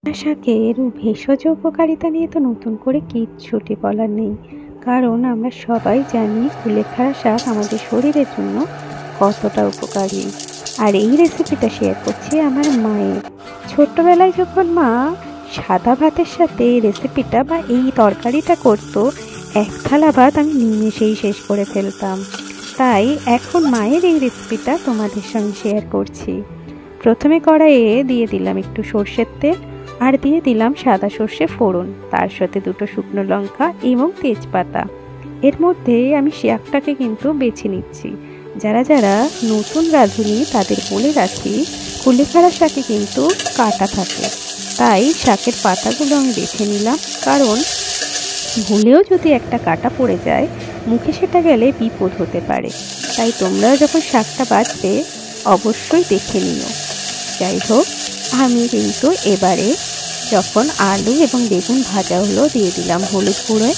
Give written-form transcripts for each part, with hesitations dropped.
শাকের ভেষজ উপকারিতা নিয়ে তো নতুন করে কিচ্ছুটি বলার নেই। কারণ আমরা সবাই জানি কুলেখাড়া শাক আমাদের শরীরের জন্য কতটা উপকারী। আর এই রেসিপিটা শেয়ার করছি আমার মায়ের। ছোট্টবেলায় যখন মা সাদা ভাতের সাথে এই রেসিপিটা বা এই তরকারিটা করতো, এক থালা ভাত আমি নিমেষেই শেষ করে ফেলতাম। তাই এখন মায়ের এই রেসিপিটা তোমাদের সঙ্গে শেয়ার করছি। প্রথমে কড়াইয়ে দিয়ে দিলাম একটু সর্ষের তেল, আর দিয়ে দিলাম সাদা সর্ষে ফোড়ন, তার সাথে দুটো শুকনো লঙ্কা এবং তেজপাতা। এর মধ্যে আমি শাকটাকে কিন্তু বেছে নিচ্ছি। যারা যারা নতুন রাঁধুনি তাদের বলে রাখি, কুলেখাড়া শাকে কিন্তু কাঁটা থাকে, তাই শাকের পাতাগুলো আমি বেছে নিলাম। কারণ ভুলেও যদি একটা কাঁটা পড়ে যায়, মুখে সেটা গেলে বিপদ হতে পারে। তাই তোমরা যখন শাকটা বাছবে অবশ্যই দেখে নিও। যাই হোক, আমি কিন্তু এবারে যখন আলু এবং বেগুন ভাজা হলো, দিয়ে দিলাম হলুদ গুঁড়ো,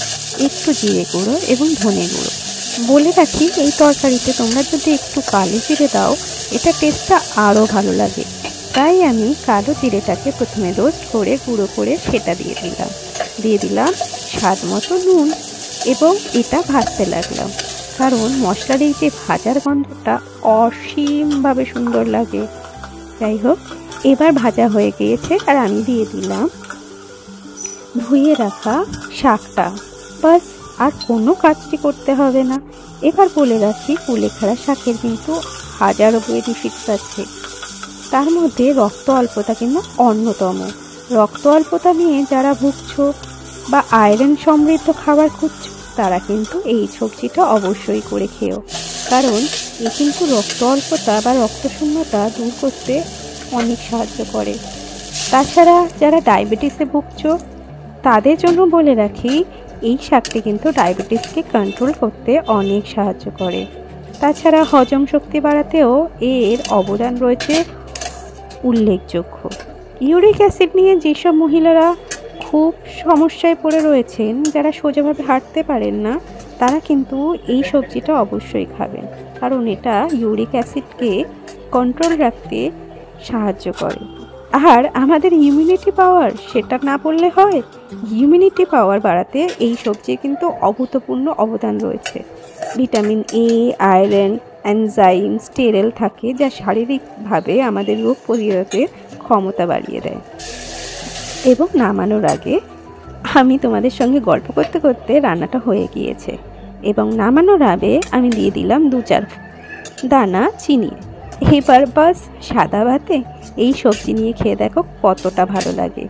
একটু জিরে গুঁড়ো এবং ধনে গুঁড়ো। বলে রাখি, এই তরকারিতে তোমরা যদি একটু কালো জিরে দাও, এটা টেস্টটা আরও ভালো লাগে। তাই আমি কালো জিরেটাকে প্রথমে রোস্ট করে গুঁড়ো করে সেটা দিয়ে দিলাম স্বাদ মতো নুন, এবং এটা ভাজতে লাগলাম। কারণ মশলার এই যে ভাজার গন্ধটা অসীমভাবে সুন্দর লাগে। যাই হোক, এবার ভাজা হয়ে গিয়েছে, আর আমি দিয়ে দিলাম ধুয়ে রাখা শাকটা। বাস, আর কোনো কাজটি করতে হবে না। এবার বলে রাখি, কুলেখাড়া শাকের কিন্তু হাজারো বেনিফিটস আছে। তার মধ্যে রক্ত অল্পতা কিন্তু অন্যতম। রক্ত অল্পতা নিয়ে যারা ভুগছো বা আয়রন সমৃদ্ধ খাবার খুঁজছো, তারা কিন্তু এই সবজিটা অবশ্যই করে খেও। কারণ এ কিন্তু রক্ত অল্পতা বা রক্তশূন্যতা দূর করতে অনেক সাহায্য করে। তাছাড়া যারা ডায়াবেটিসে ভুগছো, তাদের জন্য বলে রাখি, এই শাকটি কিন্তু ডায়াবেটিসকে কন্ট্রোল করতে অনেক সাহায্য করে। তাছাড়া হজম শক্তি বাড়াতেও এর অবদান রয়েছে উল্লেখযোগ্য। ইউরিক অ্যাসিড নিয়ে যেসব মহিলারা খুব সমস্যায় পড়ে রয়েছেন, যারা সোজাভাবে হাঁটতে পারেন না, তারা কিন্তু এই সবজিটা অবশ্যই খাবেন। কারণ এটা ইউরিক অ্যাসিডকে কন্ট্রোল রাখতে সাহায্য করে। আর আমাদের ইমিউনিটি পাওয়ার, সেটা না বললে হয়, ইমিউনিটি পাওয়ার বাড়াতে এই সবজির কিন্তু অভূতপূর্ণ অবদান রয়েছে। Vitamin A, iron, enzyme, sterol থাকে, যা শারীরিকভাবে আমাদের রোগ প্রতিরোধের ক্ষমতা বাড়িয়ে দেয়। এবং নামানোর আগে আমি তোমাদের সঙ্গে গল্প করতে করতে রান্নাটা হয়ে গিয়েছে, এবং নামানোর আগে আমি দিয়ে দিলাম 2-4 দানা চিনি। এবার বাস, সাদা ভাতে এই সবজি নিয়ে খেয়ে দেখো কতটা ভালো লাগে।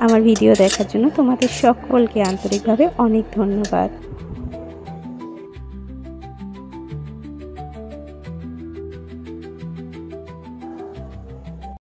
আমার ভিডিও দেখার জন্য তোমাদের সকলকে আন্তরিকভাবে অনেক ধন্যবাদ।